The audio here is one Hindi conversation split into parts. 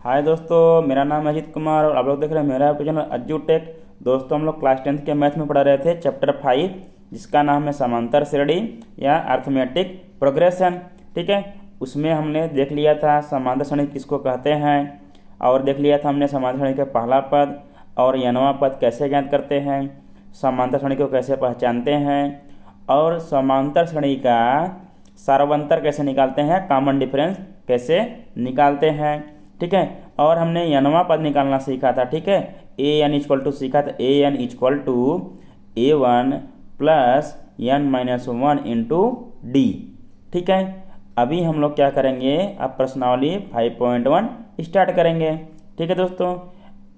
हाय दोस्तों, मेरा नाम है अजीत कुमार और आप लोग देख रहे हैं मेरा यूट्यूब चैनल अज्जू टेक। दोस्तों, हम लोग क्लास 10th के मैथ में पढ़ा रहे थे चैप्टर 5, जिसका नाम है समांतर श्रेणी या अर्थमेटिक प्रोग्रेशन। ठीक है, उसमें हमने देख लिया था समांतर श्रेणी किसको कहते हैं, और देख लिया था हमने समांतर श्रेणी का पहला पद और n वां पद कैसे ज्ञात करते हैं, समांतर श्रेणी को कैसे पहचानते हैं, और समांतर श्रेणी का सार्वंतर कैसे निकालते हैं, कॉमन डिफरेंस कैसे निकालते हैं। ठीक है, और हमने n वां पद निकालना सीखा था। ठीक है, ए एन इक्वल टू सीखा था, a n equal to A1 plus n-1 into d. ठीक है, अभी हम लोग क्या करेंगे, अब प्रश्नावली 5.1 स्टार्ट करेंगे। ठीक है दोस्तों,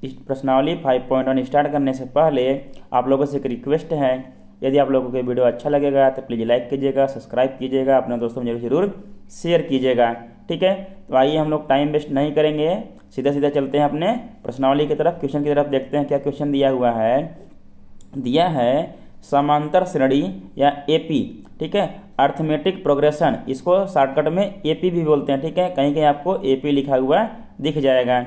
इस प्रश्नावली 5.1 स्टार्ट करने से पहले आप लोगों से एक रिक्वेस्ट है, यदि आप लोगों को वीडियो अच्छा लगेगा तो प्लीज़ लाइक कीजिएगा, सब्सक्राइब कीजिएगा, अपने दोस्तों में जरूर शेयर कीजिएगा। ठीक है, तो आइए हम लोग टाइम वेस्ट नहीं करेंगे, सीधा सीधा चलते हैं अपने प्रश्नावली की तरफ, क्वेश्चन की तरफ। देखते हैं क्या क्वेश्चन दिया हुआ है। दिया है समांतर श्रेणी या एपी। ठीक है, अर्थमेटिक प्रोग्रेशन, इसको शॉर्टकट में एपी भी बोलते हैं। ठीक है, कहीं कहीं आपको एपी लिखा हुआ दिख जाएगा।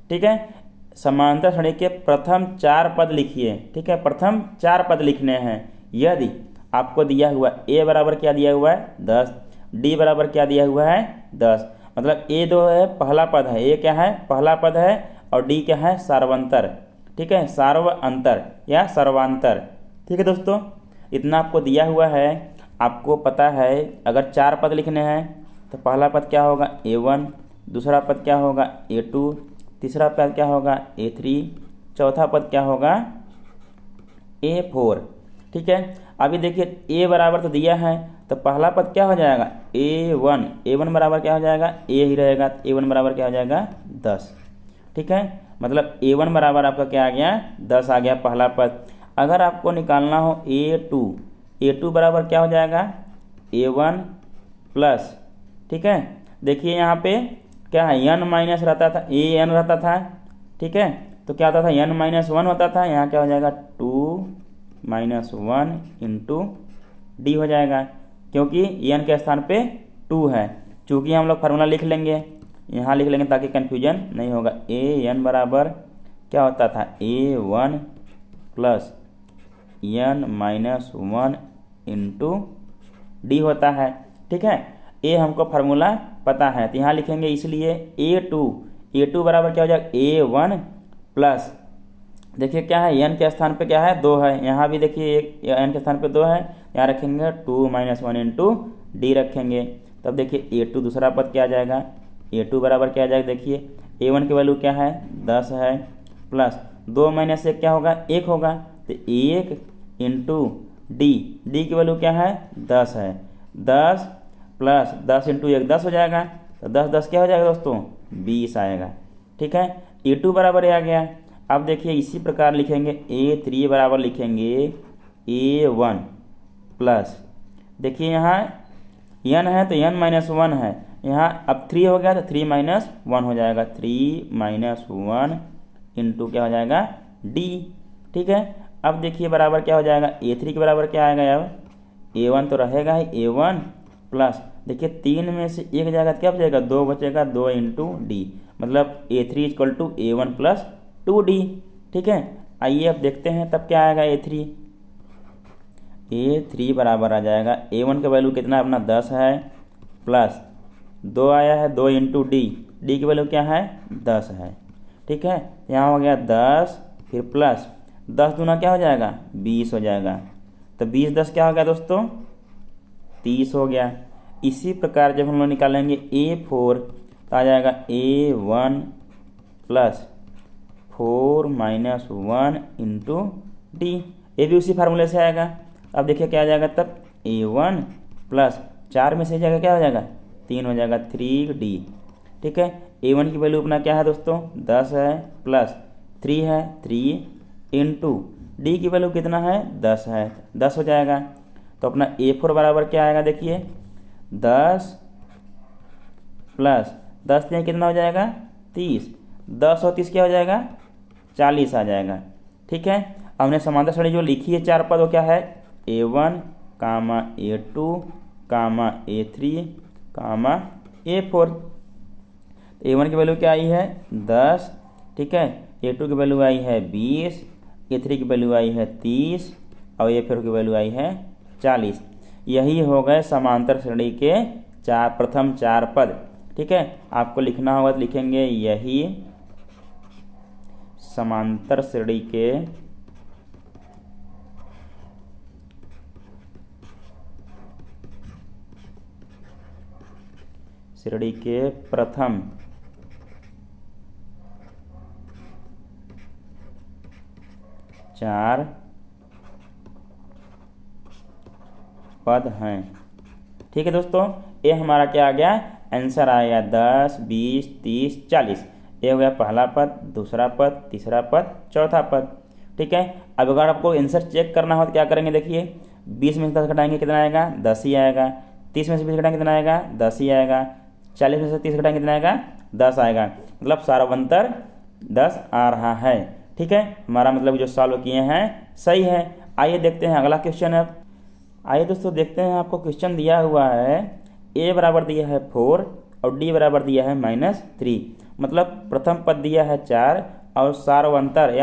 ठीक है, समांतर श्रेणी के प्रथम 4 पद लिखिए। ठीक है, प्रथम 4 पद लिखने हैं। यदि आपको दिया हुआ ए बराबर क्या दिया हुआ है 10, डी बराबर क्या दिया हुआ है 10, मतलब ए दो है पहला पद है, ए क्या है पहला पद है, और डी क्या है सार्वंतर। ठीक है, सार्व अंतर या सर्वांतर। ठीक है दोस्तों, इतना आपको दिया हुआ है। आपको पता है अगर 4 पद लिखने हैं तो पहला पद क्या होगा A1, दूसरा पद क्या होगा A2, तीसरा पद क्या होगा A3, चौथा पद क्या होगा A4। ठीक है, अभी देखिए ए बराबर तो दिया है, तो पहला पद क्या हो जाएगा A1, A1 बराबर क्या हो जाएगा ए ही रहेगा, A1 बराबर क्या हो जाएगा 10। ठीक है, मतलब A1 बराबर आपका क्या आ गया 10 आ गया पहला पद। अगर आपको निकालना हो A2, A2 बराबर क्या हो जाएगा A1 प्लस। ठीक है, देखिए यहाँ पे क्या है n माइनस रहता था, an रहता था। ठीक है, तो क्या होता था n-1 होता था, यहाँ क्या हो जाएगा 2-1 इंटू डी हो जाएगा, क्योंकि n के स्थान पे 2 है। चूँकि हम लोग फार्मूला लिख लेंगे, यहाँ लिख लेंगे ताकि कन्फ्यूजन नहीं होगा। an बराबर क्या होता था A1 plus n-1 into D होता है। ठीक है, ए हमको फार्मूला पता है, तो यहाँ लिखेंगे इसलिए A2 बराबर क्या हो जाएगा A1 प्लस, देखिए क्या है n के स्थान पे क्या है 2 है, यहाँ भी देखिए n के स्थान पे 2 है, यहाँ रखेंगे 2-1 इंटू डी रखेंगे। तब देखिए A2 दूसरा पद क्या आ जाएगा, A2 बराबर क्या आ जाएगा, देखिए A1 की वैल्यू क्या है 10 है, प्लस 2 माइनस 1 क्या होगा 1 होगा, तो 1 इंटू डी की वैल्यू क्या है 10 है, 10 प्लस 10 इंटू 1 10 हो जाएगा, तो 10 क्या हो जाएगा दोस्तों 20 आएगा। ठीक है, A2 बराबर आ गया। अब देखिए इसी प्रकार लिखेंगे A3 बराबर लिखेंगे A1 प्लस, देखिए यहाँ n है तो n-1 है, यहाँ अब 3 हो गया तो 3-1 हो जाएगा, 3-1 इंटू क्या हो जाएगा d। ठीक है, अब देखिए बराबर क्या हो जाएगा A3 के बराबर क्या आएगा, अब A1 तो रहेगा ही A1 प्लस, देखिए 3 में से 1 जाएगा क्या बचेगा 2 बचेगा, 2 इंटू डी, मतलब A3 equal to A1 plus 2D। ठीक है, आइए अब देखते हैं तब क्या आएगा A3 बराबर आ जाएगा A1 का वैल्यू कितना अपना 10 है, प्लस 2 आया है 2 इंटू डी की वैल्यू क्या है 10 है। ठीक है, यहाँ हो गया 10 फिर प्लस 10 दूना क्या हो जाएगा 20 हो जाएगा, तो 20-10 क्या हो गया दोस्तों 30 हो गया। इसी प्रकार जब हम लोग निकालेंगे A4 तो आ जाएगा A1 प्लस 4-1 इंटू डी, ये भी उसी फार्मूले से आएगा। अब देखिए क्या आ जाएगा तब A1 प्लस 4 में से जाएगा क्या हो जाएगा 3 हो जाएगा 3D। ठीक है, A1 की वैल्यू अपना क्या है दोस्तों 10 है, प्लस 3 है 3 इंटू डी की वैल्यू कितना है 10 है, 10 हो जाएगा। तो अपना A4 बराबर क्या आएगा, देखिए 10 प्लस 10 में कितना हो जाएगा 30, 10 और 30 क्या हो जाएगा 40 आ जाएगा। ठीक है, हमने समांतर श्रेणी जो लिखी है 4 पद वो क्या है A1, A2, A3, A4। A1 की वैल्यू क्या आई है 10, ठीक है। A2 की वैल्यू आई है 20, A3 की वैल्यू आई है 30 और A4 की वैल्यू आई है 40। यही हो गए समांतर श्रेणी के प्रथम 4 पद, ठीक है। आपको लिखना होगा तो लिखेंगे यही समांतर श्रेणी के प्रथम 4 पद हैं, ठीक है दोस्तों। ये हमारा क्या आ गया, आंसर आया 10, 20, 30, 40। ये हो गया पहला पद, दूसरा पद, तीसरा पद, चौथा पद, ठीक है। अब अगर आपको आंसर चेक करना हो तो क्या करेंगे, देखिए 20 में से 10 घटाएंगे कितना आएगा, 10 ही आएगा। 30 में से 20 घटाएंगे कितना आएगा, 10 ही आएगा। 40 में से 30 घटाएंगे कितना आएगा, 10 आएगा। मतलब सारावंतर 10 आ रहा है, ठीक है। हमारा मतलब जो सॉल्व किए हैं सही है। आइए देखते हैं अगला क्वेश्चन है। आइए दोस्तों देखते हैं, आपको क्वेश्चन दिया हुआ है a बराबर दिया है 4 और d बराबर दिया है -3। मतलब प्रथम पद दिया है 4 और सार्वंतर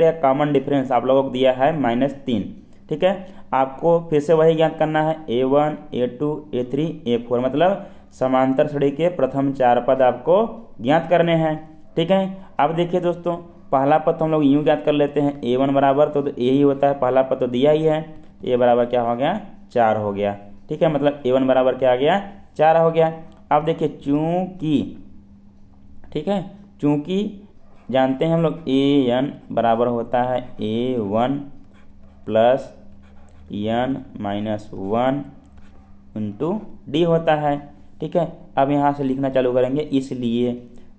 या कॉमन डिफरेंस आप लोगों को दिया है -3, ठीक है। आपको फिर से वही ज्ञात करना है a1, a2, a3, a4, मतलब समांतर श्रेणी के प्रथम 4 पद आपको ज्ञात करने हैं, ठीक है। अब देखिए दोस्तों, पहला पद तो हम लोग यूँ ज्ञात कर लेते हैं, a1 बराबर तो यही होता है, पहला पद तो दिया ही है, a बराबर क्या हो गया 4 हो गया, ठीक है। मतलब a1 बराबर क्या आ गया 4 हो गया। अब देखिए चूंकि, ठीक है, चूंकि जानते हैं हम लोग an बराबर होता है a1 plus n minus 1 into D होता है, ठीक है। अब यहाँ से लिखना चालू करेंगे, इसलिए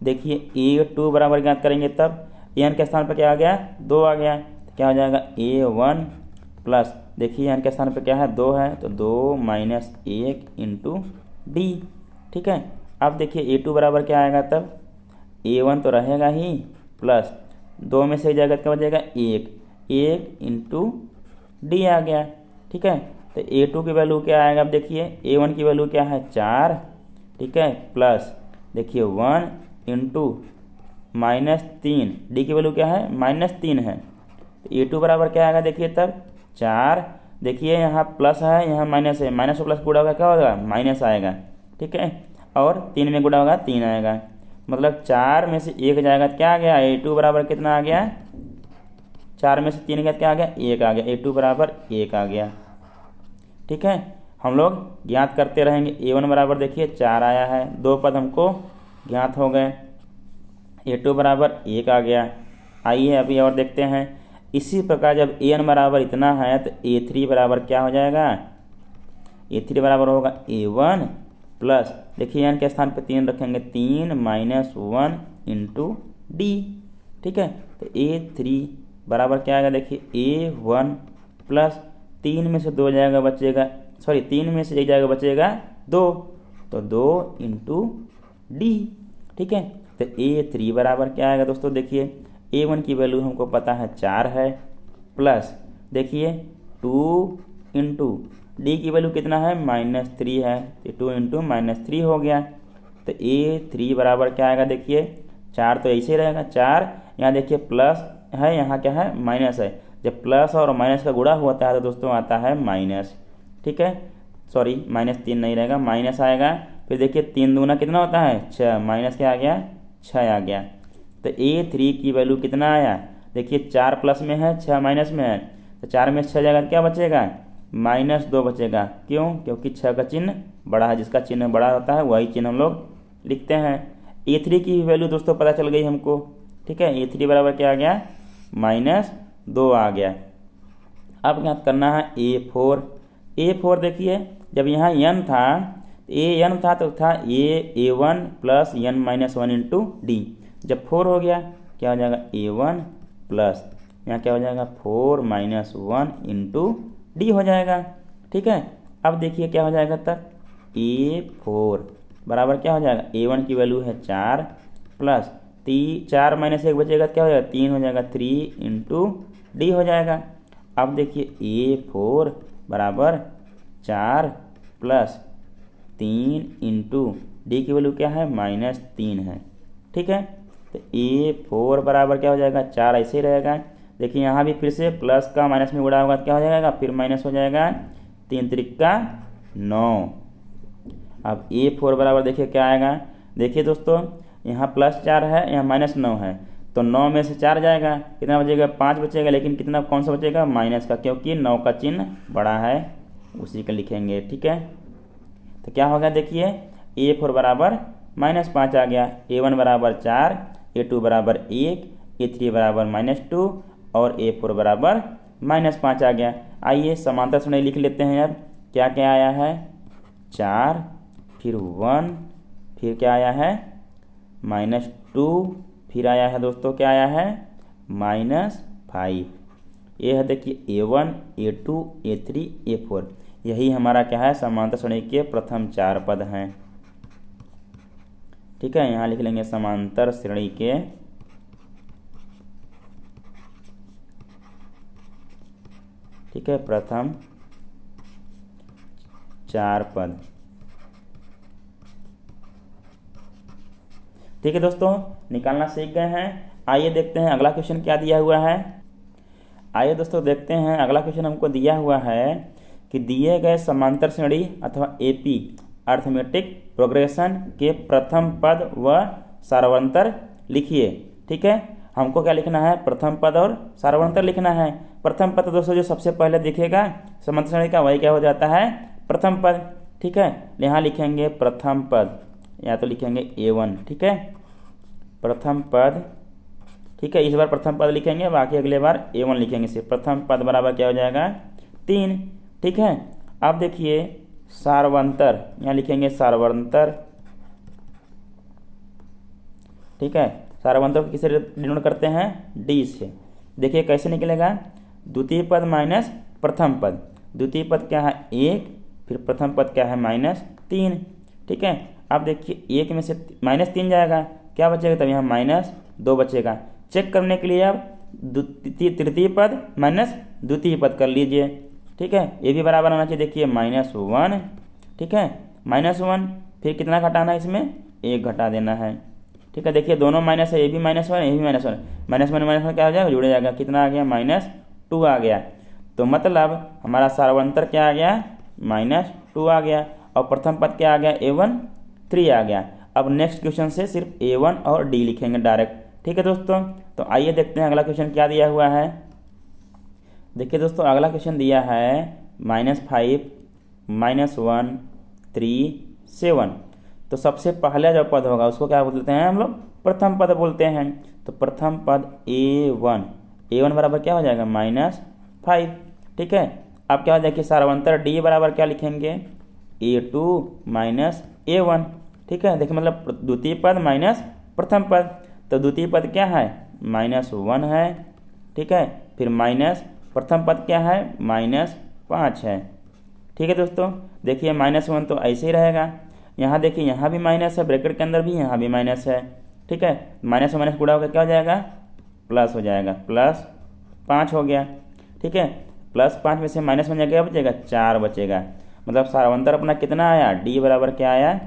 देखिए a2 बराबर ज्ञात करेंगे तब n के स्थान पर क्या आ गया 2 आ गया, तो क्या हो जाएगा a1 प्लस, देखिए n के स्थान पर क्या है 2 है, तो 2 माइनस 1 इंटू डी, ठीक है। अब देखिए a2 बराबर क्या आएगा तब, a1 तो रहेगा ही प्लस 2 में से जाएगा क्या बचेगा 1 इंटू डी आ गया, ठीक है। तो a2 की वैल्यू क्या आएगा, अब देखिए a1 की वैल्यू क्या है 4, ठीक है, प्लस देखिए 1 इंटू -3, डी की वैल्यू क्या है -3 है। तो a2 बराबर क्या आएगा देखिए तब 4, देखिए यहाँ प्लस है यहाँ माइनस है, माइनस और प्लस गुणा होगा क्या होगा माइनस आएगा, ठीक है। और 3 में गुणा होगा 3 आएगा, मतलब 4 में से 1 जाएगा तो क्या आ गया a2 बराबर कितना आ गया, 4 में से 3 गया क्या आ गया 1 आ गया, a2 बराबर 1 आ गया, ठीक है। हम लोग ज्ञात करते रहेंगे। a1 बराबर देखिए 4 आया है, 2 पद हमको ज्ञात हो गए, a2 बराबर 1 आ गया। आइए अभी और देखते हैं, इसी प्रकार जब an बराबर इतना है तो a3 बराबर क्या हो जाएगा, a3 बराबर होगा a1 प्लस, देखिए n के स्थान पे 3 रखेंगे, 3 माइनस 1 इंटू डी, ठीक है। तो a3 बराबर क्या आएगा देखिए a1 प्लस 3 में से 2 जाएगा बचेगा, सॉरी 3 में से 1 जाएगा बचेगा 2, तो 2 इंटू डी, ठीक है। तो a3 बराबर क्या आएगा दोस्तों, देखिए a1 की वैल्यू हमको पता है 4 है, प्लस देखिए 2 इंटू डी की वैल्यू कितना है -3 है, तो 2 इंटू -3 हो गया। तो a3 बराबर क्या आएगा देखिए 4 तो ऐसे ही रहेगा 4, यहाँ देखिए प्लस है यहाँ क्या है माइनस है, जब प्लस और माइनस का गुणा होता है तो दोस्तों आता है माइनस, ठीक है, सॉरी -3 नहीं रहेगा माइनस आएगा। फिर देखिए 3 दूना कितना होता है 6, माइनस क्या आ गया 6 आ गया। तो a3 की वैल्यू कितना आया, देखिए 4 प्लस में है 6 माइनस में है, तो 4 में 6 जाएगा क्या बचेगा -2 बचेगा, क्यों, क्योंकि 6 का चिन्ह बड़ा है, जिसका चिन्ह बड़ा होता है वही चिन्ह हम लोग लिखते हैं। a3 की वैल्यू दोस्तों पता चल गई हमको, ठीक है। a3 बराबर क्या आ गया -2 आ गया। अब ज्ञात करना है a4 देखिए जब यहाँ n था n था तो था a1 plus n minus 1 into D, जब 4 हो गया क्या हो जाएगा a1 प्लस यहाँ क्या हो जाएगा 4 माइनस 1 इंटू डी हो जाएगा, ठीक है। अब देखिए क्या हो जाएगा तब a4 बराबर क्या हो जाएगा, a1 की वैल्यू है 4 प्लस 4 माइनस 1 बचेगा क्या हो जाएगा 3 हो जाएगा, 3 इंटू डी हो जाएगा। अब देखिए a4 बराबर 4 प्लस 3 इंटू डी की वैल्यू क्या है -3 है। ठीक है, तो A4 बराबर क्या हो जाएगा 4, ऐसे ही रहेगा। देखिए यहाँ भी फिर से प्लस का माइनस में गुणा होगा, क्या हो जाएगा फिर माइनस हो जाएगा, 3 त्रिका 9। अब A4 बराबर देखिए क्या आएगा, देखिए दोस्तों यहाँ +4 है, यहाँ -9 है, तो 9 में से 4 जाएगा, कितना बचेगा 5 बचेगा, लेकिन कितना कौन सा बचेगा माइनस का, क्योंकि 9 का चिन्ह बड़ा है, उसी का लिखेंगे। ठीक है, तो क्या होगा देखिए A4 बराबर -5 आ गया, A1 बराबर 4, A2 बराबर 1, A3 बराबर -2 और A4 बराबर -5 आ गया। आइए समांतर श्रेणी लिख लेते हैं। अब क्या क्या आया है 4, फिर 1, फिर क्या आया है -2, फिर आया है दोस्तों क्या आया है -5। ये है देखिए A1, A2, A3, A4, यही हमारा क्या है समांतर श्रेणी के प्रथम 4 पद हैं। ठीक है, यहाँ लिख लेंगे समांतर श्रेणी के ठीक है प्रथम 4 पद। ठीक है दोस्तों, निकालना सीख गए हैं। आइए देखते हैं अगला क्वेश्चन क्या दिया हुआ है। आइए दोस्तों देखते हैं अगला क्वेश्चन हमको दिया हुआ है कि दिए गए समांतर श्रेणी अथवा AP अर्थमेटिक प्रोग्रेशन के प्रथम पद व सार्वंतर लिखिए। ठीक है, हमको क्या लिखना है प्रथम पद और सार्वंतर लिखना है। प्रथम पद दोस्तों जो सबसे पहले दिखेगा समांतर श्रेणी का वही क्या हो जाता है प्रथम पद। ठीक है, यहाँ लिखेंगे प्रथम पद, या तो लिखेंगे A1। ठीक है, प्रथम पद। ठीक है, इस बार प्रथम पद लिखेंगे, बाकी अगले बार A1 लिखेंगे सिर्फ। प्रथम पद बराबर क्या हो जाएगा 3। ठीक है, अब देखिए सार्वंतर, यहाँ लिखेंगे सार्वंतर। ठीक है, सार्वंतर को किससे डिनोट करते हैं D से। देखिए कैसे निकलेगा, द्वितीय पद माइनस प्रथम पद, द्वितीय पद क्या है 1, फिर प्रथम पद क्या है -3। ठीक है, अब देखिए 1 में से -3 जाएगा, क्या बचेगा तब यहाँ -2 बचेगा। चेक करने के लिए अब तृतीय पद माइनस द्वितीय पद कर लीजिए। ठीक है, ये भी बराबर आना चाहिए। देखिए -1। ठीक है, -1, फिर कितना घटाना है इसमें 1 घटा देना है। ठीक है, देखिए दोनों माइनस है, ये भी -1 ये भी -1, -1 क्या हो जाएगा जुड़ जाएगा, कितना आ गया -2 आ गया। तो मतलब हमारा सार्वंतर क्या आ गया -2 आ गया, और प्रथम पद क्या आ गया A1 3 आ गया। अब नेक्स्ट क्वेश्चन से सिर्फ A1 और D लिखेंगे डायरेक्ट। ठीक है दोस्तों, तो आइए देखते हैं अगला क्वेश्चन क्या दिया हुआ है। देखिए दोस्तों अगला क्वेश्चन दिया है -5, -1, 3, 7। तो सबसे पहला जो पद होगा उसको क्या बोलते हैं हम लोग प्रथम पद बोलते हैं। तो प्रथम पद A1 बराबर क्या हो जाएगा -5। ठीक है, अब क्या हो जाएगा सार्वंतर D बराबर क्या लिखेंगे A2 -A1। ठीक है, देखिए मतलब द्वितीय पद माइनस प्रथम पद, तो द्वितीय पद क्या है -1 है। ठीक है, फिर माइनस प्रथम पद क्या है -5 है। ठीक है दोस्तों, देखिए -1 तो ऐसे ही रहेगा, यहाँ देखिए यहाँ भी माइनस है, ब्रैकेट के अंदर भी यहाँ भी माइनस है। ठीक है, माइनस से माइनस गुणा होकर क्या हो जाएगा प्लस हो जाएगा, +5 हो गया। ठीक है, +5 में से माइनस में क्या बचेगा 4 बचेगा। मतलब सार्वंतर अपना कितना आया D बराबर क्या आया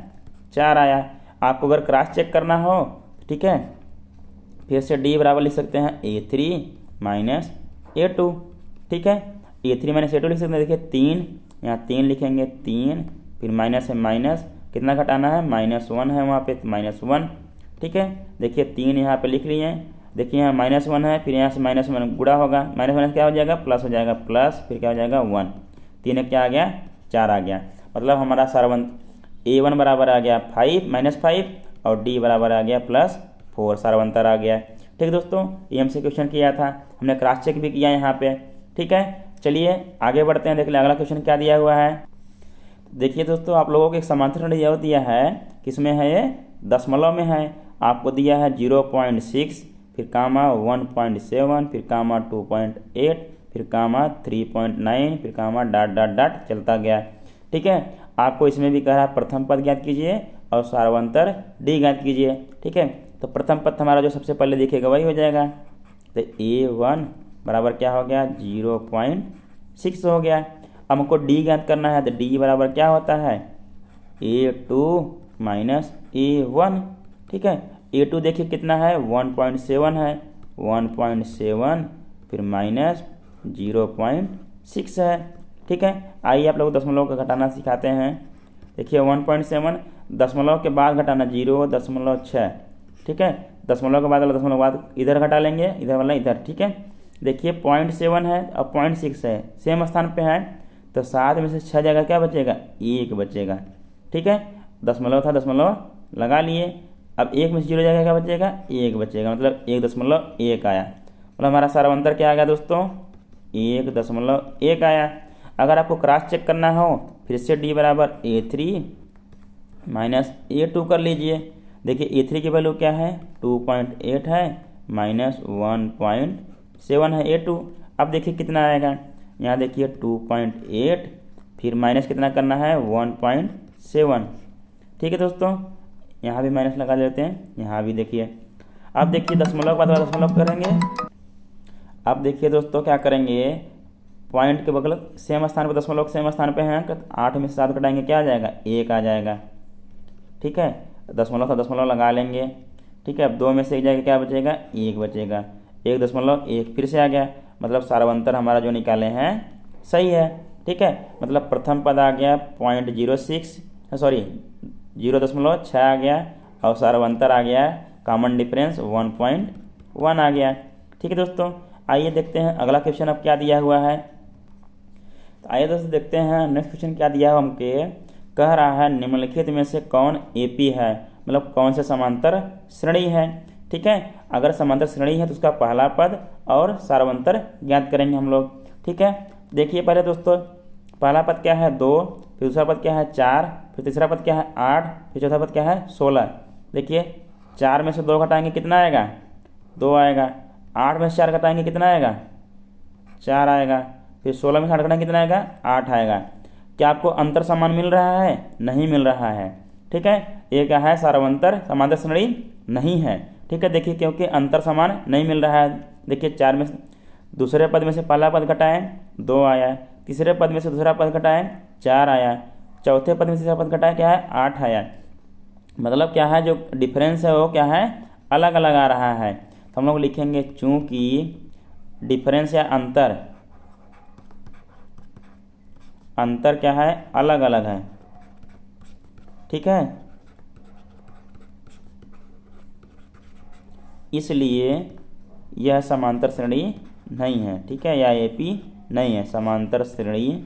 4 आया। आपको अगर क्रॉस चेक करना हो ठीक है, फिर से D बराबर लिख सकते हैं A3 -A2। ठीक है, A3 -A2 लिख सकते हैं। देखिए 3, यहाँ 3 लिखेंगे 3, फिर माइनस है माइनस, कितना घटाना है -1 है वहाँ पे -1। ठीक है, देखिए 3 यहाँ पे लिख लिए। देखिए यहाँ -1 है, फिर यहाँ से -1 गुणा होगा, -1 क्या हो जाएगा प्लस हो जाएगा, प्लस फिर क्या हो जाएगा 1, 3 क्या आ गया 4 आ गया। मतलब हमारा A1 बराबर आ गया 5 -5 और D बराबर आ गया +4, सार्वंतर आ गया। ठीक दोस्तों, ये हमसे क्वेश्चन किया था, हमने क्रॉस चेक भी किया यहाँ पे। ठीक है, चलिए आगे बढ़ते हैं, देख लें अगला क्वेश्चन क्या दिया हुआ है। देखिए दोस्तों आप लोगों को एक समांतर श्रेणी यह दिया है, किसमें है ये दशमलव में है। आपको दिया है 0.6, फिर कामा 1.7, फिर कामा 2.8, फिर कामा 3.9, फिर कामा ... चलता गया। ठीक है, आपको इसमें भी कह रहा है प्रथम पद ज्ञात कीजिए और सार्वंतर D ज्ञात कीजिए। ठीक है, तो प्रथम पद हमारा जो सबसे पहले दिखेगा वही हो जाएगा। तो A1 बराबर क्या हो गया 0.6 हो गया। अब हमको D ज्ञात करना है, तो D बराबर क्या होता है A2 माइनस A1, ठीक है। A2 देखिए कितना है 1.7 है, 1.7 फिर माइनस 0.6 है, ठीक है। आइए आप लोग दशमलव का घटाना सिखाते हैं। देखिए 1.7 दशमलव के बाद घटाना 0.6, ठीक है। दशमलव के बाद वाला दशमलव के बाद इधर घटा लेंगे, इधर वाला इधर, ठीक है। देखिए 0.7 है और 0.6 है, सेम स्थान पे है, तो 7 में से 6 जगह क्या बचेगा, 1 बचेगा, ठीक है। दशमलव था, दशमलव लगा लिए। अब 1 में से 0 जगह क्या बचेगा, 1 बचेगा, मतलब 1.1 आया। मतलब हमारा सार्वंतर क्या आ गया दोस्तों, 1.1 आया। अगर आपको क्रॉस चेक करना हो फिर से D बराबर A3 माइनस A2 कर लीजिए। देखिए A3 की वैल्यू क्या है 2.8 है, माइनस 1.7 है A2। अब देखिए कितना आएगा, यहाँ देखिए 2.8 फिर माइनस कितना करना है 1.7, ठीक है दोस्तों। यहाँ भी माइनस लगा देते हैं, यहाँ भी देखिए। अब देखिए दशमलव के बाद दशमलव करेंगे। अब देखिए दोस्तों क्या करेंगे, पॉइंट के बगल सेम स्थान पर दशमलव सेम स्थान पे हैं, 8 में से 7 घटाएंगे क्या आ जाएगा, 1 आ जाएगा, ठीक है। दशमलव का दशमलव लगा लेंगे, ठीक है। अब 2 में से एक जगह क्या बचेगा, 1 बचेगा, 1.1 फिर से आ गया। मतलब सार्वंतर हमारा जो निकाले हैं सही है, ठीक है। मतलब प्रथम पद आ गया 0.6 आ गया, और सार्वंतर आ गया कॉमन डिफरेंस 1.1 आ गया, ठीक है दोस्तों। आइए देखते हैं अगला क्वेश्चन अब क्या दिया हुआ है। तो आइए दोस्तों देखते हैं नेक्स्ट क्वेश्चन क्या दिया है हमके। कह रहा है निम्नलिखित में से कौन AP है, मतलब कौन से समांतर श्रेणी है, ठीक है। अगर समांतर श्रेणी है तो उसका पहला पद और सार्वंतर ज्ञात करेंगे हम लोग, ठीक है। देखिए पहले दोस्तों पहला पद क्या है 2, फिर दूसरा पद क्या है 4, फिर तीसरा पद क्या है 8, फिर चौथा पद क्या है 16। देखिए 4 में से 2 घटाएंगे कितना आएगा, 2 आएगा। 8 में से 4 घटाएंगे कितना आएगा, 4 आएगा। फिर 16 में से 8 घटाएंगे कितना आएगा, 8 आएगा। क्या आपको अंतर समान मिल रहा है, नहीं मिल रहा है, ठीक है। ये क्या है सार्वंतर समांतर श्रेणी नहीं है, ठीक है। देखिए क्योंकि अंतर समान नहीं मिल रहा है। देखिए 4 में दूसरे पद में से पहला पद घटाएं 2 आया, तीसरे पद में से दूसरा पद घटाएं 4 आया, चौथे पद में से तीसरा पद घटाएं क्या है 8 आया। मतलब क्या है जो डिफरेंस है वो क्या है अलग अलग आ रहा है। तो हम लोग लिखेंगे चूंकि डिफरेंस या अंतर क्या है अलग अलग है, ठीक है। इसलिए यह समांतर श्रेणी नहीं है, ठीक है, या AP नहीं है, समांतर श्रेणी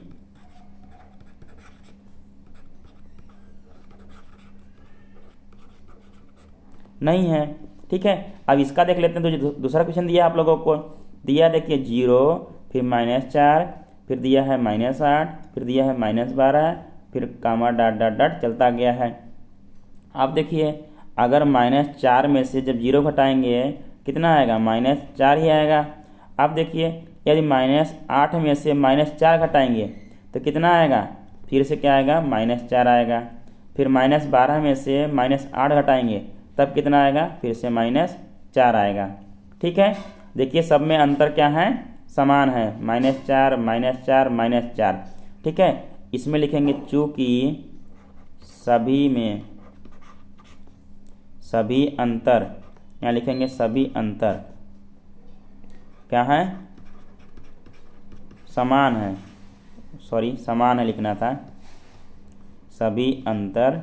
नहीं है, ठीक है। अब इसका देख लेते हैं। तो दूसरा क्वेश्चन दिया आप लोगों को, दिया देखिए 0 फिर -4 फिर दिया है -8 फिर दिया है -12 फिर कामा डॉट डॉट डॉट चलता गया है। अब देखिए अगर -4 में से जब 0 घटाएंगे कितना आएगा, -4 ही आएगा। अब देखिए यदि -8 में से -4 घटाएंगे तो कितना आएगा, फिर से क्या आएगा -4 आएगा। फिर -12 में से -8 घटाएंगे तब कितना आएगा, फिर से -4 आएगा, ठीक है। देखिए सब में अंतर क्या है समान है, -4 -4 -4, ठीक है। इसमें लिखेंगे चूंकि सभी अंतर, यहाँ लिखेंगे सभी अंतर क्या है समान है, समान है लिखना था, सभी अंतर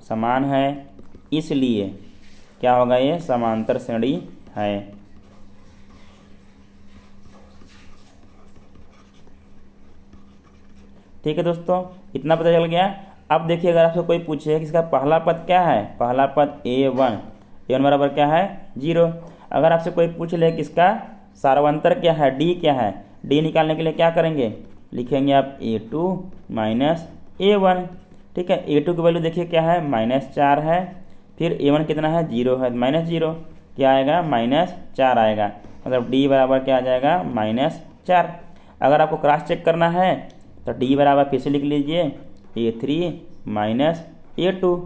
समान है, इसलिए क्या होगा ये समांतर श्रेणी है। ठीक है दोस्तों, इतना पता चल गया। अब देखिए अगर आपसे कोई पूछे कि इसका पहला पद क्या है, पहला पद A1 बराबर क्या है 0। अगर आपसे कोई पूछ ले कि इसका सार्वंतर क्या है D क्या है, D निकालने के लिए क्या करेंगे, लिखेंगे आप A2 माइनस A1, ठीक है। A2 की वैल्यू देखिए क्या है -4 है, फिर A1 कितना है 0 है, -0 क्या आएगा -4 आएगा, मतलब D बराबर क्या आ जाएगा -4। अगर आपको क्रॉस चेक करना है तो D बराबर फिर से लिख लीजिए A3 माइनस A2,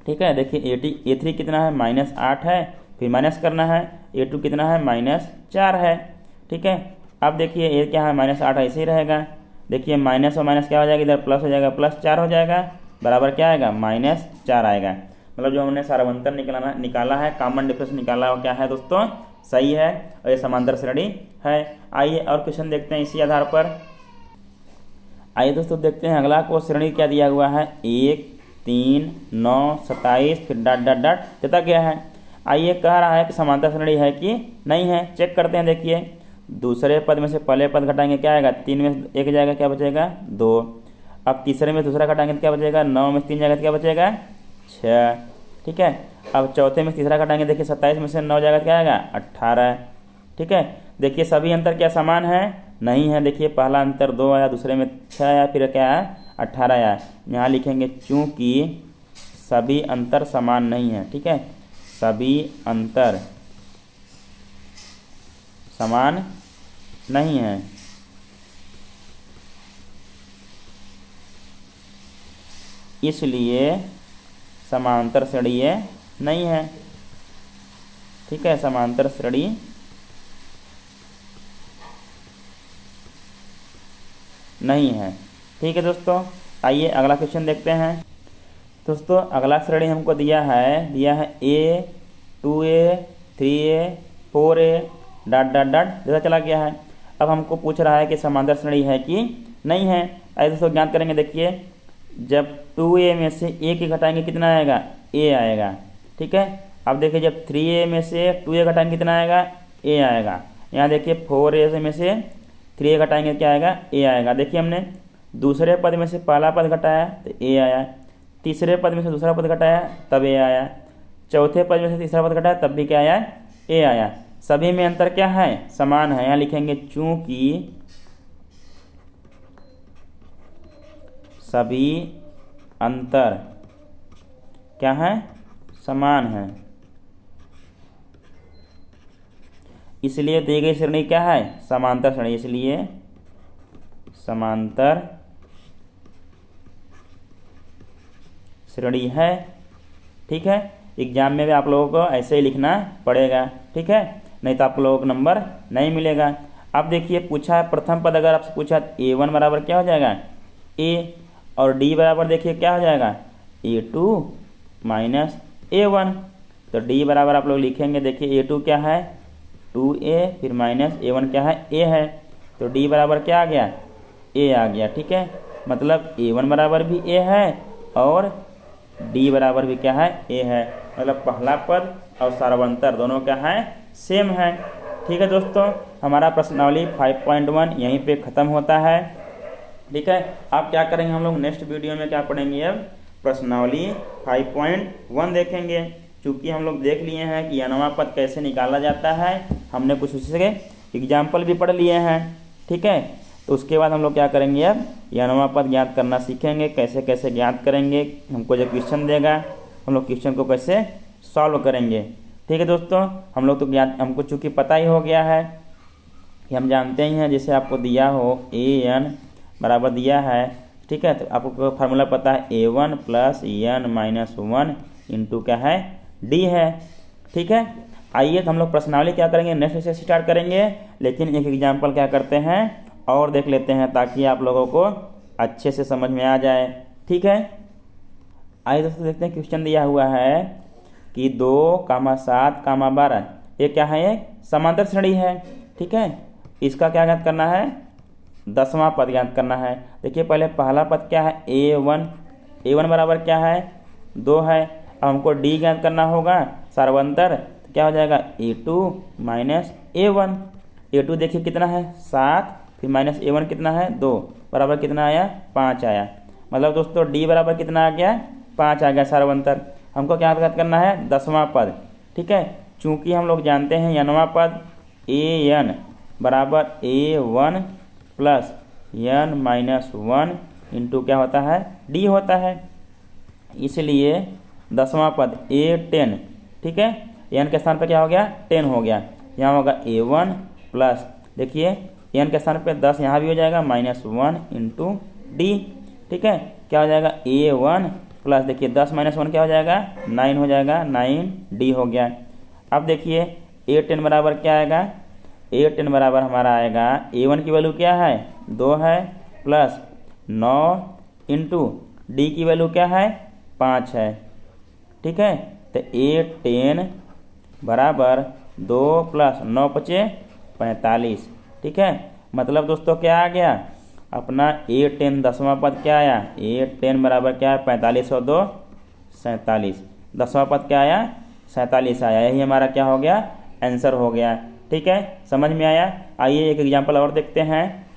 ठीक है। देखिए A3 कितना है -8 है, फिर माइनस करना है, A2 कितना है -4 है, ठीक है। अब देखिए ये क्या है -8 ऐसे ही रहेगा, देखिए माइनस और माइनस क्या हो जाएगा, इधर प्लस हो जाएगा, +4 हो जाएगा, बराबर क्या आएगा, -4 आएगा। मतलब जो हमने सार्वंतर निकाला है, कॉमन डिफरेंस निकाला है, वो क्या है दोस्तों, सही है और ये समांतर श्रेणी है। आइए और क्वेश्चन देखते हैं इसी आधार पर। आइए दोस्तों देखते हैं अगला को श्रेणी क्या दिया हुआ है, 1, 3, 9, 27 फिर डॉट डॉट डॉट देता गया है। आइए कह रहा है कि समांतर श्रेणी है कि नहीं है, चेक करते हैं। देखिए दूसरे पद में से पहले पद घटाएंगे क्या आएगा, 3 में 1 जाएगा, क्या बचेगा 2। अब तीसरे में दूसरा घटाएंगे तो क्या बचेगा, 9 में 3 जाएगा तो क्या बचेगा 6, ठीक है। अब चौथे में तीसरा घटाएंगे, देखिए 27 में से 9 जाएगा तो क्या आएगा 18, ठीक है। देखिए सभी अंतर क्या समान है, नहीं है। देखिए पहला अंतर 2 आया, दूसरे में 6 आया, फिर क्या आया 18 आया। यहाँ लिखेंगे चूंकि सभी अंतर समान नहीं है, ठीक है, सभी अंतर समान नहीं है, इसलिए समांतर श्रेणी ये नहीं है, ठीक है, समांतर श्रेणी नहीं है, ठीक है दोस्तों। आइए अगला क्वेश्चन देखते हैं। दोस्तों अगला श्रेणी हमको दिया है a, 2a, 3a, 4a dot dot dot जैसा चला गया है। अब हमको पूछ रहा है कि समांतर श्रेणी है कि नहीं है। आइए दोस्तों ज्ञात करेंगे। देखिए जब 2a में से a की घटाएंगे कितना आएगा, a आएगा, ठीक है। अब देखिए जब 3a में से 2a घटाएंगे कितना आएगा, a आएगा। यहाँ देखिए 4a में से 3a घटाएंगे क्या आएगा, a आएगा। देखिए हमने दूसरे पद में से पहला पद घटाया तो a आया, तीसरे पद में से दूसरा पद घटाया तब a आया, चौथे पद में से तीसरा पद घटाया तब भी क्या आया, a आया। सभी में अंतर क्या है, समान है। यहाँ लिखेंगे चूंकि सभी अंतर क्या है, समान है, इसलिए दी गई श्रेणी क्या है, समांतर श्रेणी, इसलिए समांतर श्रेणी है, ठीक है। एग्जाम में भी आप लोगों को ऐसे ही लिखना पड़ेगा, ठीक है, नहीं तो आप लोगों को नंबर नहीं मिलेगा। अब देखिए पूछा है प्रथम पद, अगर आपसे पूछा a1 बराबर क्या हो जाएगा, a, और d बराबर देखिए क्या हो जाएगा, a2 माइनस a1। तो d बराबर आप लोग लिखेंगे, देखिए a2 क्या है 2a, फिर माइनस a1 क्या है, a है। तो d बराबर क्या आ गया, a आ गया, ठीक है। मतलब a1 बराबर भी a है और d बराबर भी क्या है, a है। मतलब पहला पद और सार्वंतर दोनों क्या है, सेम है, ठीक है दोस्तों। हमारा प्रश्नावली 5.1 यहीं पे ख़त्म होता है, ठीक है। आप क्या करेंगे, हम लोग नेक्स्ट वीडियो में क्या पढ़ेंगे, अब प्रश्नावली 5.1 देखेंगे। चूँकि हम लोग देख लिए हैं कि अनवा पद कैसे निकाला जाता है, हमने कुछ उसके एग्जाम्पल भी पढ़ लिए हैं, ठीक है। तो उसके बाद हम लोग क्या करेंगे, अब ये अनवा पद ज्ञात करना सीखेंगे, कैसे कैसे ज्ञात करेंगे। हमको जो क्वेश्चन देगा हम लोग क्वेश्चन को कैसे सॉल्व करेंगे, ठीक है दोस्तों। हम लोग तो ज्ञात, हमको चूँकि पता ही हो गया है कि हम जानते ही हैं, जैसे आपको दिया हो an बराबर दिया है, ठीक है। तो आपको फार्मूला पता है a1 + n-1 इंटू क्या है, d है, ठीक है। आइए तो हम लोग प्रश्नावली क्या करेंगे, नेक्स्ट से स्टार्ट करेंगे, लेकिन एक एग्जाम्पल क्या करते हैं और देख लेते हैं ताकि आप लोगों को अच्छे से समझ में आ जाए, ठीक है। आइए दोस्तों देखते हैं, क्वेश्चन दिया हुआ है कि 2, 7, 12 ये क्या है, ये समांतर श्रेणी है, ठीक है। इसका क्या ज्ञात करना है, 10वां पद ज्ञात करना है। देखिए पहले पहला पद क्या है, a1 बराबर क्या है, 2 है। अब हमको d ज्ञात करना होगा सार्वंतर, तो क्या हो जाएगा a2 माइनस a1। a2 देखिए कितना है 7, फिर माइनस a1 कितना है 2, बराबर कितना आया 5 आया। मतलब दोस्तों d बराबर कितना आ गया, 5 आ गया सार्वंतर। हमको क्या ज्ञात करना है, 10वां पद, ठीक है। चूँकि हम लोग जानते हैं n वां पद an बराबर a1 + n-1 इंटू क्या होता है, d होता है, इसलिए 10वां पद a10, ठीक है। n के स्थान पे क्या हो गया, 10 हो गया। यहाँ होगा a1 प्लस, देखिए n के स्थान पे 10 यहाँ भी हो जाएगा, -1 इंटू d, ठीक है। क्या हो जाएगा a1 प्लस, देखिए 10 - 1 क्या हो जाएगा, 9 हो जाएगा, 9d हो गया। अब देखिए a10 बराबर क्या आएगा, a10 बराबर हमारा आएगा, a1 की वैल्यू क्या है 2 है, प्लस 9 इंटू डी की वैल्यू क्या है 5 है। ठीक है, तो A10 बराबर 2 प्लस 9 पचे 45। ठीक है, मतलब दोस्तों क्या आ गया अपना A10 10वां पद क्या आया, A10 बराबर क्या है 45 और 2 47। 10वां पद क्या आया 47 आया। यही हमारा क्या हो गया आंसर हो गया। ठीक है, समझ में आया। आइए एक एग्जाम्पल और देखते हैं।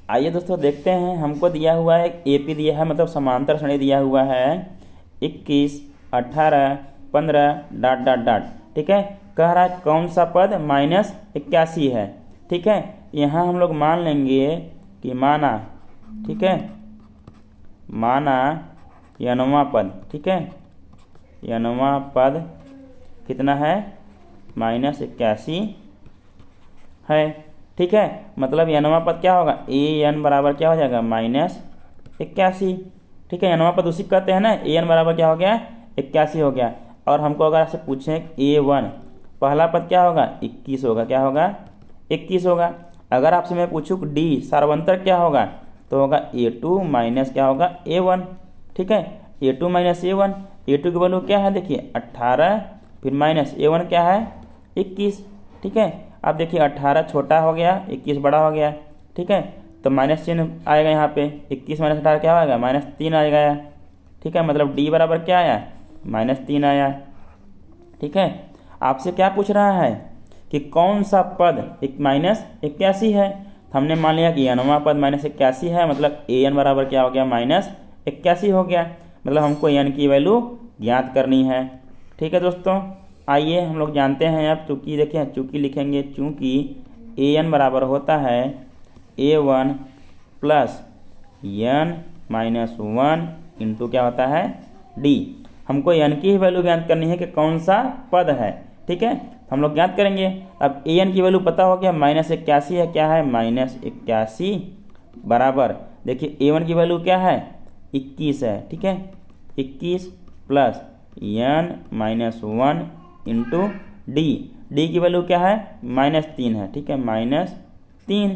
आइए दोस्तों देखते हैं, हमको दिया हुआ है AP दिया है, मतलब समांतर श्रेणी दिया हुआ है 21 18 15 डॉट डॉट डॉट। ठीक है, कह रहा है कौन सा पद -81 है। ठीक है, यहाँ हम लोग मान लेंगे कि माना, ठीक है, माना n वां पद, ठीक है, n वां पद कितना है -81 है। ठीक है, मतलब n वां पद क्या होगा an बराबर क्या हो जाएगा -81। ठीक है, n वां पद उसी कहते हैं ना, an बराबर क्या हो गया 81 हो गया। और हमको अगर आपसे पूछें A1 पहला पद क्या होगा 21 होगा, क्या होगा 21 होगा। अगर आपसे मैं पूछूँ D सार्वंतर क्या होगा तो होगा A2 माइनस क्या होगा A1। ठीक है, A2 माइनस A1, A2 की वैल्यू क्या है देखिए 18, फिर माइनस A1 क्या है 21। ठीक है, अब देखिए 18 छोटा हो गया 21 बड़ा हो गया। ठीक है, तो माइनस चिन्ह आएगा यहाँ पे, 21 माइनस 18 क्या आएगा -3 आएगा। ठीक है, मतलब D बराबर क्या आया -3 आया। ठीक है, आपसे क्या पूछ रहा है कि कौन सा पद -81 है। हमने मान लिया कि n वां पद -81 है, मतलब an बराबर क्या हो गया -81 हो गया। मतलब हमको n की वैल्यू ज्ञात करनी है। ठीक है दोस्तों, आइए हम लोग जानते हैं। अब चूँकि देखें, चूँकि लिखेंगे, चूँकि an बराबर होता है A1 प्लस n-1 इंटू क्या होता है D। हमको n की ही वैल्यू ज्ञात करनी है कि कौन सा पद है। ठीक है, हम लोग ज्ञात करेंगे। अब an की वैल्यू पता हो गया -81 है, क्या है -81 बराबर, देखिए A1 की वैल्यू क्या है 21 है। ठीक है, 21 प्लस n-1 इंटू D की वैल्यू क्या है -3 है। ठीक है, -3।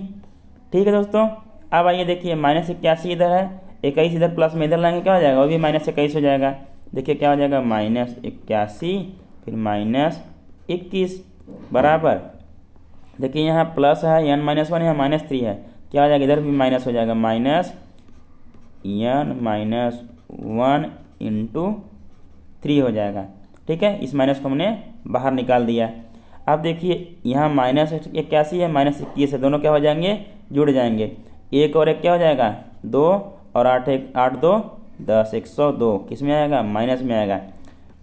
ठीक है दोस्तों, अब आइए देखिए -81 इधर है, 21 इधर प्लस में इधर लाएंगे क्या हो जाएगा, वो भी -21 हो जाएगा। देखिए क्या हो जाएगा -81 फिर -21 बराबर, देखिए यहाँ प्लस है n-1, यहाँ -3 है, क्या हो जाएगा इधर भी माइनस हो जाएगा, -n-1 इंटू 3 हो जाएगा। ठीक है, इस माइनस को हमने बाहर निकाल दिया। अब देखिए यहाँ -81 है -21 है, दोनों क्या हो जाएंगे जुड़ जाएंगे, 1 और 1 क्या हो जाएगा 2 और 8 2 10 102 किस में आएगा माइनस में आएगा।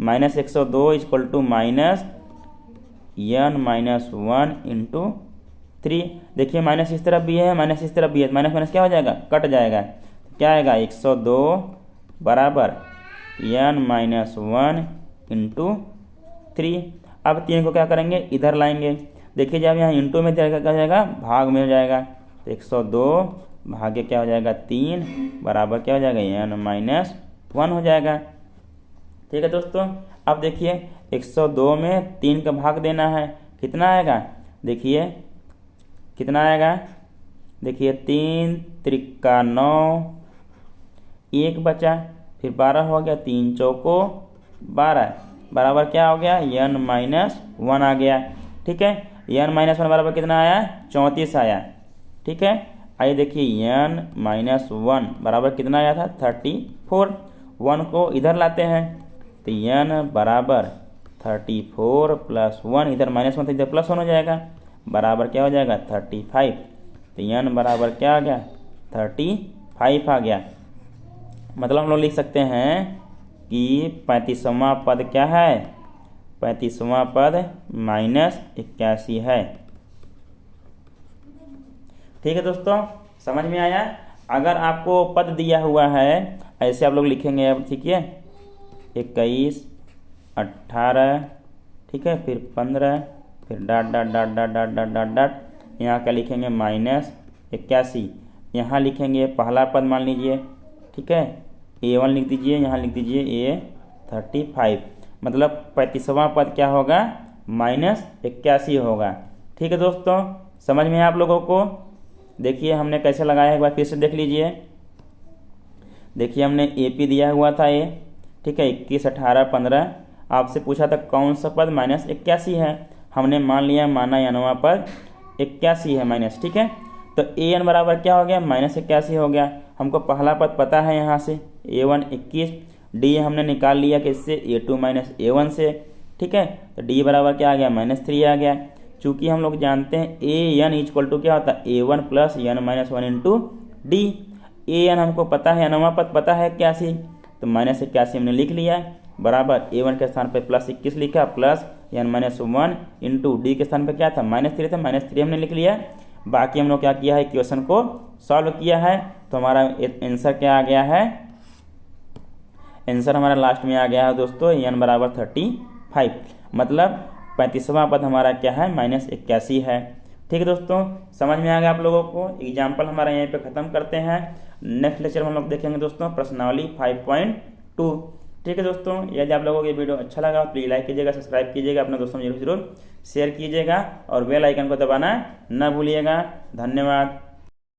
-102 इक्वल टू -n-1 इंटू 3। देखिए माइनस इस तरफ भी है माइनस इस तरफ भी है, माइनस माइनस क्या हो जाएगा कट जाएगा, क्या आएगा 102 बराबर n-1 इंटू 3। अब 3 को क्या करेंगे इधर लाएंगे, देखिए जब यहाँ इंटू में क्या हो जाएगा भाग में हो जाएगा, तो 102 भागे क्या हो जाएगा 3 बराबर क्या हो जाएगा n-1 हो जाएगा। ठीक है दोस्तों, अब देखिए 102 में 3 का भाग देना है, कितना आएगा देखिए कितना आएगा, देखिए 3 त्रिका 9, 1 बचा, फिर 12 हो गया, 3 चौको 12 बराबर क्या हो गया n-1 आ गया। ठीक है, n-1 बराबर कितना आया 34 आया। ठीक है, आइए देखिए n-1 बराबर कितना आया था 34, 1 को इधर लाते हैं तो n बराबर 34 प्लस 1 इधर -1 तो इधर +1 हो जाएगा बराबर क्या हो जाएगा 35। तो n बराबर क्या आ गया 35 आ गया। मतलब हम लोग लिख सकते हैं कि 35वां पद क्या है, 35वां पद -81 है। ठीक है दोस्तों, समझ में आया। अगर आपको पद दिया हुआ है ऐसे आप लोग लिखेंगे, अब ठीक है 21 18 ठीक है, फिर 15 फिर dot dot dot dot dot dot dot dot यहाँ क्या लिखेंगे -81, यहाँ लिखेंगे पहला पद मान लीजिए, ठीक है A1 लिख दीजिए, यहाँ लिख दीजिए A35, मतलब 35वां पद क्या होगा -81 होगा। ठीक है दोस्तों, समझ में है आप लोगों को। देखिए हमने कैसे लगाया है, एक बार फिर से देख लीजिए। देखिए हमने ए पी दिया हुआ था ये, ठीक है, 21, 18, 15। आपसे पूछा था कौन सा पद -81 है, हमने मान लिया माना या नवा पद 81 है माइनस, ठीक है। तो ए एन बराबर क्या हो गया, -81 हो गया। हमको पहला पद पता है यहाँ से A1 21, डी हमने निकाल लिया किससे, A2 - A1 से, ठीक है। तो डी बराबर क्या आ गया, -3 आ गया। चूंकि हम लोग जानते हैं ए एन इक्वल टू क्या होता है, A1 + n-1 into D. A N हमको पता है, नवा पद पता है 81, तो -81 हमने लिख लिया बराबर A1 के स्थान पर +21 लिखा प्लस n-1 इंटू डी के स्थान पर क्या था, -3 था, -3 हमने लिख लिया। बाकी हम लोग क्या किया है, क्वेश्चन को सॉल्व किया है। तो हमारा आंसर क्या आ गया है, आंसर हमारा लास्ट में आ गया है दोस्तों n बराबर 35, मतलब 35वां पद हमारा क्या है, -81 है। ठीक है दोस्तों, समझ में आ गया आप लोगों को। एग्जाम्पल हमारा यहीं पे ख़त्म करते हैं। नेक्स्ट लेक्चर में हम लोग देखेंगे दोस्तों प्रश्नावली 5.2। ठीक है दोस्तों, यदि आप लोगों को ये वीडियो अच्छा लगा तो प्लीज़ लाइक कीजिएगा, सब्सक्राइब कीजिएगा, अपने दोस्तों में जरूर शेयर कीजिएगा और बेल आइकन को दबाना न भूलिएगा। धन्यवाद।